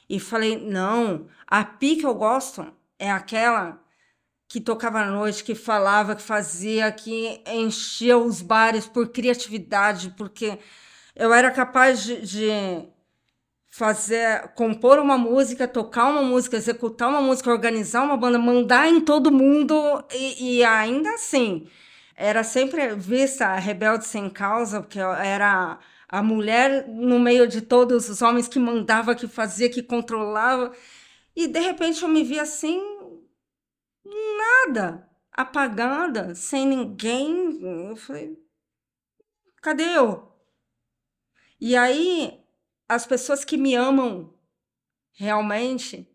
e falei, não, a Pi que eu gosto é aquela que tocava à noite, que falava, que fazia, que enchia os bares por criatividade, porque eu era capaz de compor uma música, tocar uma música, executar uma música, organizar uma banda, mandar em todo mundo e ainda assim era sempre vista a rebelde sem causa, porque eu era a mulher no meio de todos os homens que mandava, que fazia, que controlava, e de repente eu me vi assim, nada, apagada, sem ninguém. Eu falei, cadê eu? E aí as pessoas que me amam realmente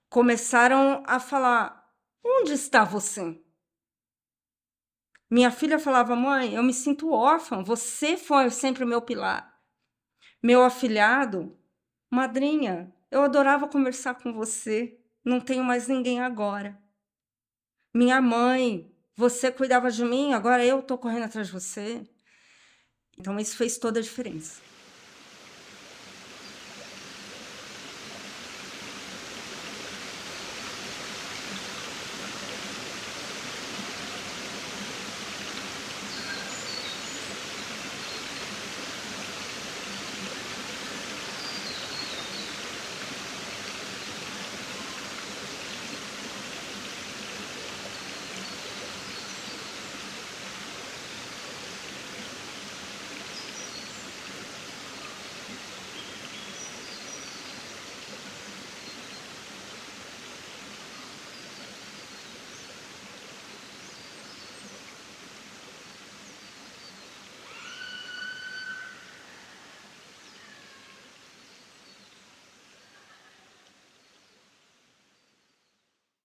começaram a falar: onde está você? Minha filha falava: mãe, eu me sinto órfã, você foi sempre o meu pilar. Meu afilhado: madrinha, eu adorava conversar com você, não tenho mais ninguém agora. Minha mãe: você cuidava de mim, agora eu estou correndo atrás de você. Então isso fez toda a diferença.